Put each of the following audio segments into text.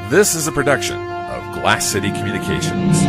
This is a production of Glass City Communications.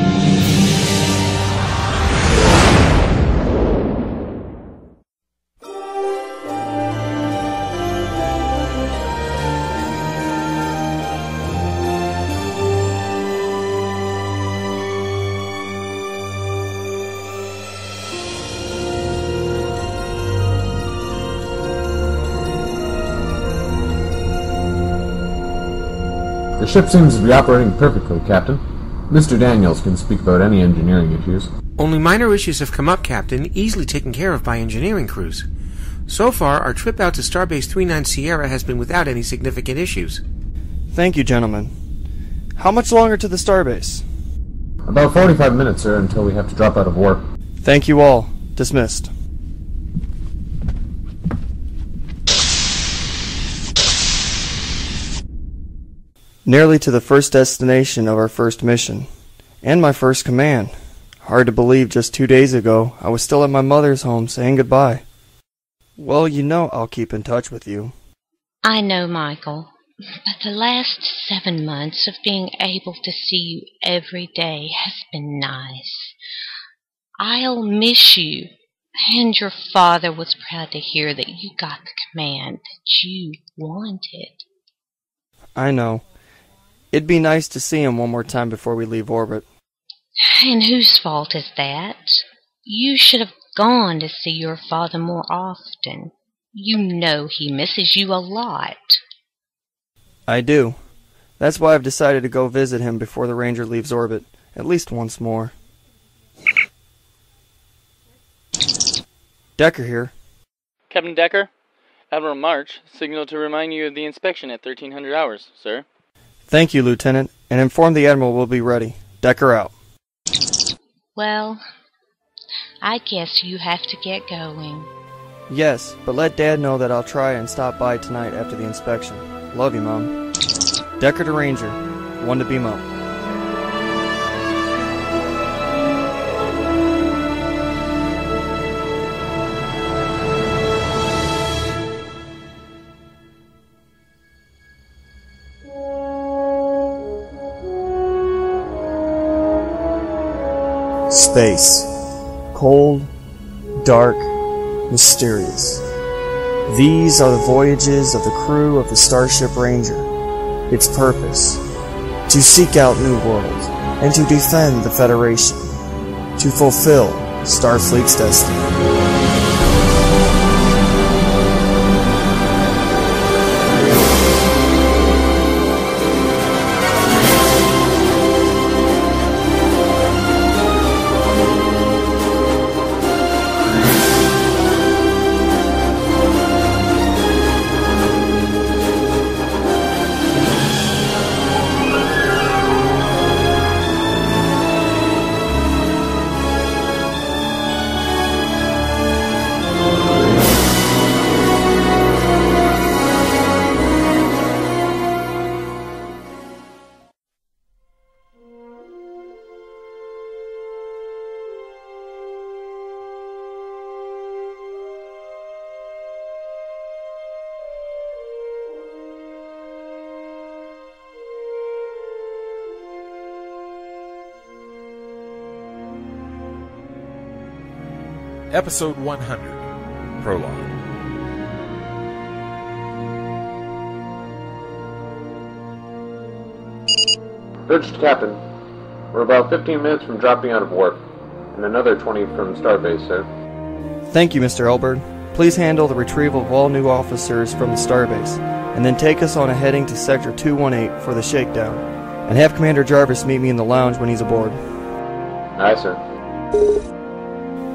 The ship seems to be operating perfectly, Captain. Mr. Daniels can speak about any engineering issues. Only minor issues have come up, Captain, easily taken care of by engineering crews. So far, our trip out to Starbase 39 Sierra has been without any significant issues. Thank you, gentlemen. How much longer to the Starbase? About 45 minutes, sir, until we have to drop out of work. Thank you all. Dismissed. Nearly to the first destination of our first mission, and my first command. Hard to believe just 2 days ago I was still at my mother's home saying goodbye. Well, you know I'll keep in touch with you. I know, Michael, but the last 7 months of being able to see you every day has been nice. I'll miss you, and your father was proud to hear that you got the command that you wanted. I know. It'd be nice to see him one more time before we leave orbit. And whose fault is that? You should have gone to see your father more often. You know he misses you a lot. I do. That's why I've decided to go visit him before the Ranger leaves orbit, at least once more. Decker here. Captain Decker, Admiral March signaled to remind you of the inspection at 1300 hours, sir. Thank you, Lieutenant, and inform the Admiral we'll be ready. Decker out. Well, I guess you have to get going. Yes, but let Dad know that I'll try and stop by tonight after the inspection. Love you, Mom. Decker to Ranger. 1 to beam up. Space. Cold, dark, mysterious. These are the voyages of the crew of the Starship Ranger. Its purpose: to seek out new worlds and to defend the Federation, to fulfill Starfleet's destiny. Episode 100, Prologue. Urged Captain, we're about 15 minutes from dropping out of warp, and another 20 from Starbase, sir. Thank you, Mr. Elbert. Please handle the retrieval of all new officers from the Starbase, and then take us on a heading to Sector 218 for the shakedown, and have Commander Jarvis meet me in the lounge when he's aboard. Aye, sir.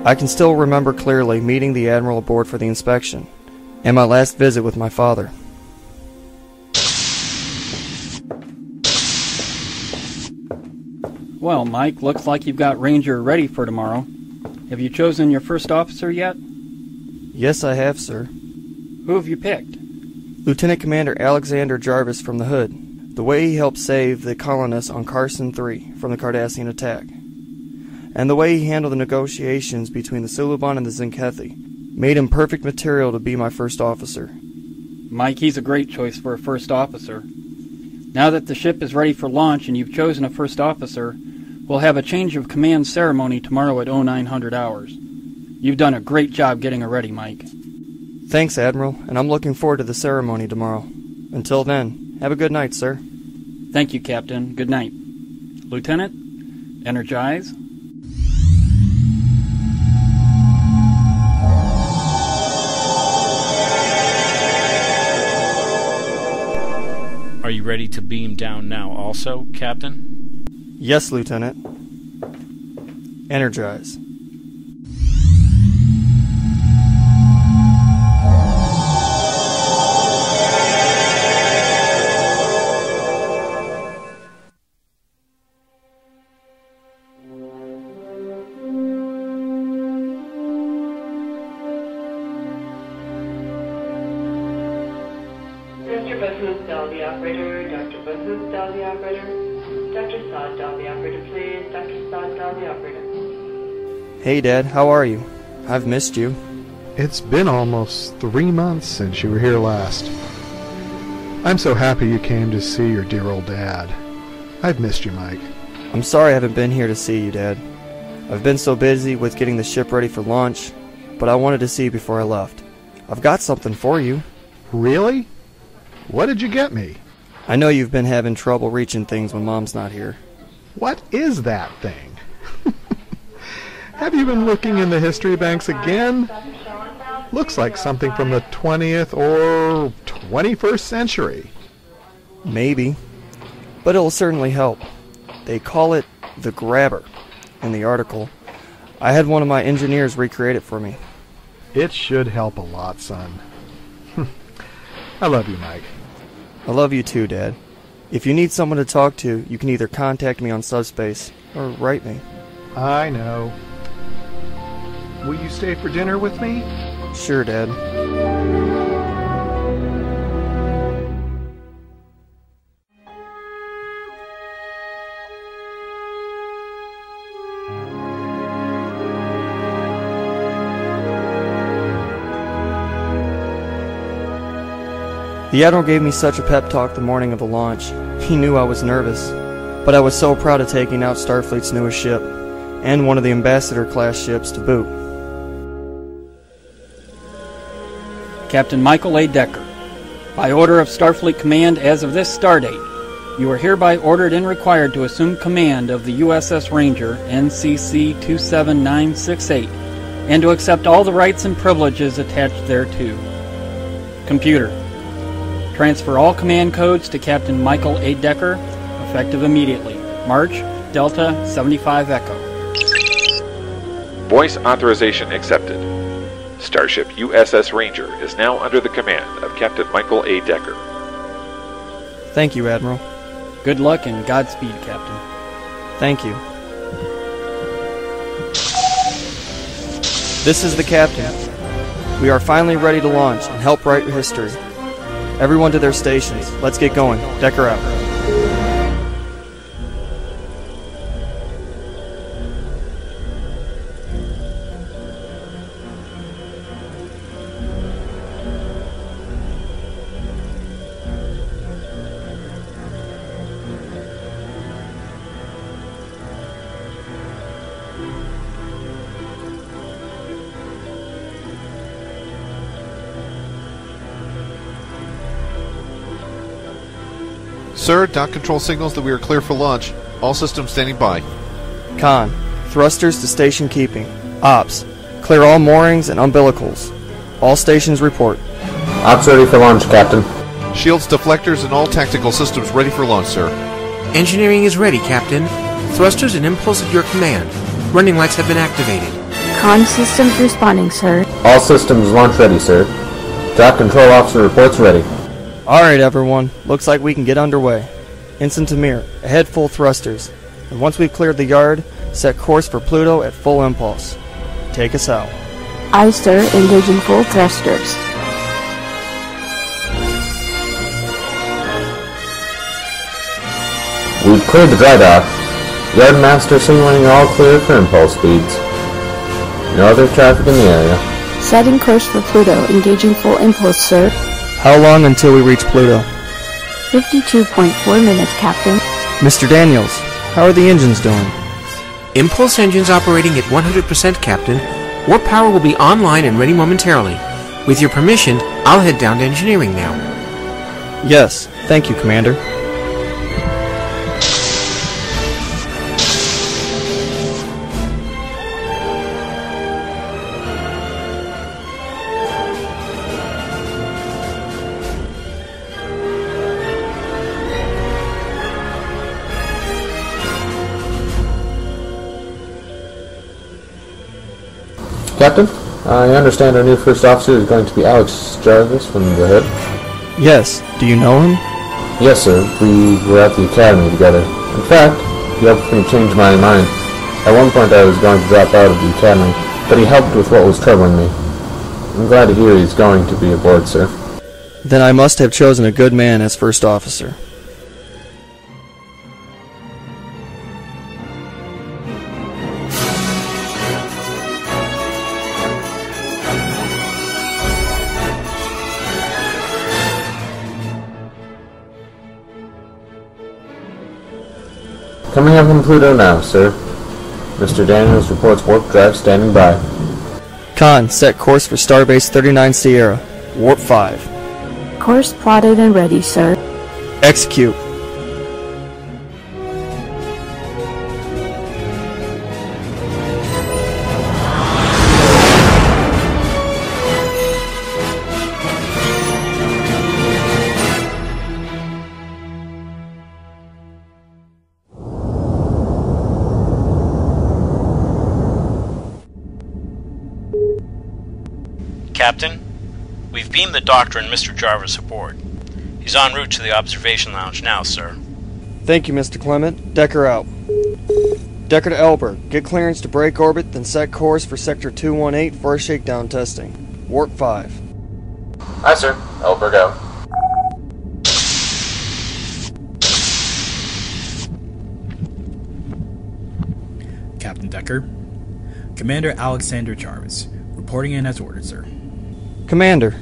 I can still remember clearly meeting the Admiral aboard for the inspection, and my last visit with my father. Well, Mike, looks like you've got Ranger ready for tomorrow. Have you chosen your first officer yet? Yes, I have, sir. Who have you picked? Lieutenant Commander Alexander Jarvis from the Hood. The way he helped save the colonists on Carson 3 from the Cardassian attack. And the way he handled the negotiations between the Suliban and the Zinkethi made him perfect material to be my first officer. Mike, he's a great choice for a first officer. Now that the ship is ready for launch and you've chosen a first officer, we'll have a change of command ceremony tomorrow at 0900 hours. You've done a great job getting her ready, Mike. Thanks, Admiral, and I'm looking forward to the ceremony tomorrow. Until then, have a good night, sir. Thank you, Captain. Good night. Lieutenant, energize. Are you ready to beam down now also, Captain? Yes, Lieutenant. Energize. Dr. Buzz, dial the operator. Dr. Buzz, dial the operator. Dr. Sod, dial the operator, please. Dr. Sod, dial the operator. Hey, Dad, how are you? I've missed you. It's been almost 3 months since you were here last. I'm so happy you came to see your dear old dad. I've missed you, Mike. I'm sorry I haven't been here to see you, Dad. I've been so busy with getting the ship ready for launch, but I wanted to see you before I left. I've got something for you. Really? What did you get me? I know you've been having trouble reaching things when Mom's not here. What is that thing? Have you been looking in the history banks again? Looks like something from the 20th or 21st century. Maybe, but it'll certainly help. They call it the Grabber in the article. I had one of my engineers recreate it for me. It should help a lot, son. I love you, Mike. I love you too, Dad. If you need someone to talk to, you can either contact me on Subspace or write me. I know. Will you stay for dinner with me? Sure, Dad. The Admiral gave me such a pep talk the morning of the launch. He knew I was nervous, but I was so proud of taking out Starfleet's newest ship, and one of the Ambassador-class ships to boot. Captain Michael A. Decker, by order of Starfleet Command as of this stardate, you are hereby ordered and required to assume command of the USS Ranger, NCC 27968, and to accept all the rights and privileges attached thereto. Computer, transfer all command codes to Captain Michael A. Decker, effective immediately. March, Delta 75 Echo. Voice authorization accepted. Starship USS Ranger is now under the command of Captain Michael A. Decker. Thank you, Admiral. Good luck and Godspeed, Captain. Thank you. This is the Captain. We are finally ready to launch and help write history. Everyone to their stations. Let's get going. Decker out. Sir, dock control signals that we are clear for launch. All systems standing by. Con, thrusters to station keeping. Ops, clear all moorings and umbilicals. All stations report. Ops ready for launch, Captain. Shields, deflectors, and all tactical systems ready for launch, sir. Engineering is ready, Captain. Thrusters and impulse at your command. Running lights have been activated. Con systems responding, sir. All systems launch ready, sir. Dock control officer reports ready. Alright, everyone. Looks like we can get underway. Ensign Tamir, ahead full thrusters. And once we've cleared the yard, set course for Pluto at full impulse. Take us out. Aye, sir. Engaging full thrusters. We've cleared the dry dock. Yardmaster signaling all clear for impulse speeds. No other traffic in the area. Setting course for Pluto. Engaging full impulse, sir. How long until we reach Pluto? 52.4 minutes, Captain. Mr. Daniels, how are the engines doing? Impulse engines operating at 100%, Captain. Warp power will be online and ready momentarily. With your permission, I'll head down to engineering now. Yes, thank you, Commander. Captain, I understand our new first officer is going to be Alex Jarvis from the Hood. Yes, do you know him? Yes, sir. We were at the academy together. In fact, he helped me change my mind. At one point I was going to drop out of the academy, but he helped with what was troubling me. I'm glad to hear he's going to be aboard, sir. Then I must have chosen a good man as first officer. Coming up from Pluto now, sir. Mr. Daniels reports warp drive standing by. Con, set course for Starbase 39 Sierra. Warp 5. Course plotted and ready, sir. Execute. Captain, we've beamed the Doctor and Mr. Jarvis aboard. He's en route to the observation lounge now, sir. Thank you, Mr. Clement. Decker out. Decker to Elberg. Get clearance to break orbit, then set course for Sector 218 for shakedown testing. Warp 5. Aye, sir. Elberg out. Captain Decker. Commander Alexander Jarvis, reporting in as ordered, sir. Commander,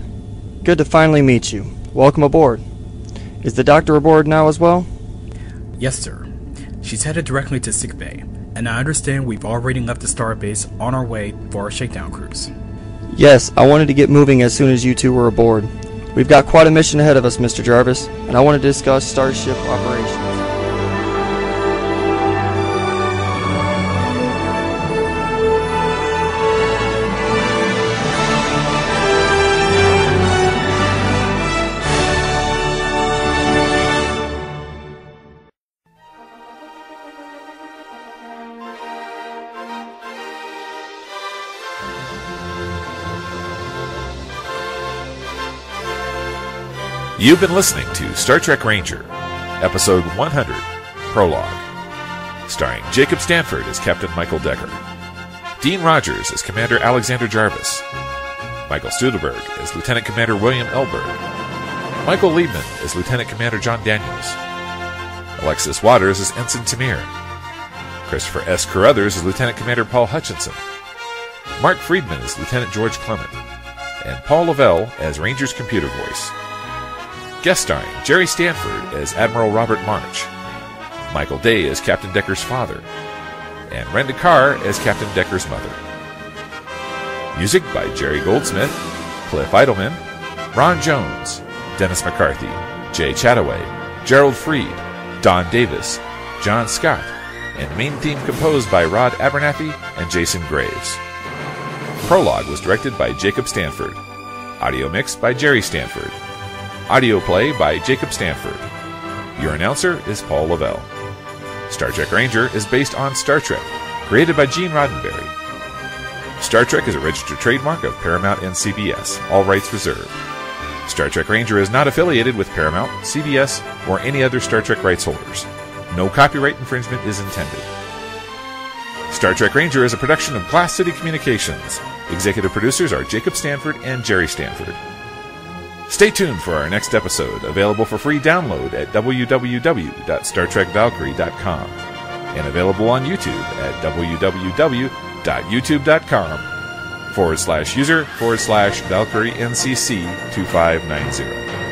good to finally meet you. Welcome aboard. Is the doctor aboard now as well? Yes, sir. She's headed directly to sickbay, and I understand we've already left the starbase on our way for our shakedown cruise. Yes, I wanted to get moving as soon as you two were aboard. We've got quite a mission ahead of us, Mr. Jarvis, and I want to discuss Starship operations. You've been listening to Star Trek Ranger, Episode 100, Prologue, starring Jacob Stanford as Captain Michael Decker, Dean Rogers as Commander Alexander Jarvis, Michael Studeberg as Lieutenant Commander William Elberg, Michael Liebman as Lieutenant Commander John Daniels, Alexis Waters as Ensign Tamir, Christopher S. Carruthers as Lieutenant Commander Paul Hutchinson, Mark Friedman as Lieutenant George Clement, and Paul Lavelle as Ranger's computer voice. Guest starring Jerry Stanford as Admiral Robert March, Michael Day as Captain Decker's father, and Renda Carr as Captain Decker's mother. Music by Jerry Goldsmith, Cliff Eidelman, Ron Jones, Dennis McCarthy, Jay Chataway, Gerald Freed, Don Davis, John Scott, and main theme composed by Rod Abernathy and Jason Graves. Prologue was directed by Jacob Stanford. Audio mixed by Jerry Stanford. Audio play by Jacob Stanford. Your announcer is Paul Lavelle. Star Trek Ranger is based on Star Trek, created by Gene Roddenberry. Star Trek is a registered trademark of Paramount and CBS, all rights reserved. Star Trek Ranger is not affiliated with Paramount, CBS, or any other Star Trek rights holders. No copyright infringement is intended. Star Trek Ranger is a production of Glass City Communications. Executive producers are Jacob Stanford and Jerry Stanford. Stay tuned for our next episode, available for free download at www.StarTrekValkyrie.com and available on YouTube at www.youtube.com/user/ValkyrieNCC2590.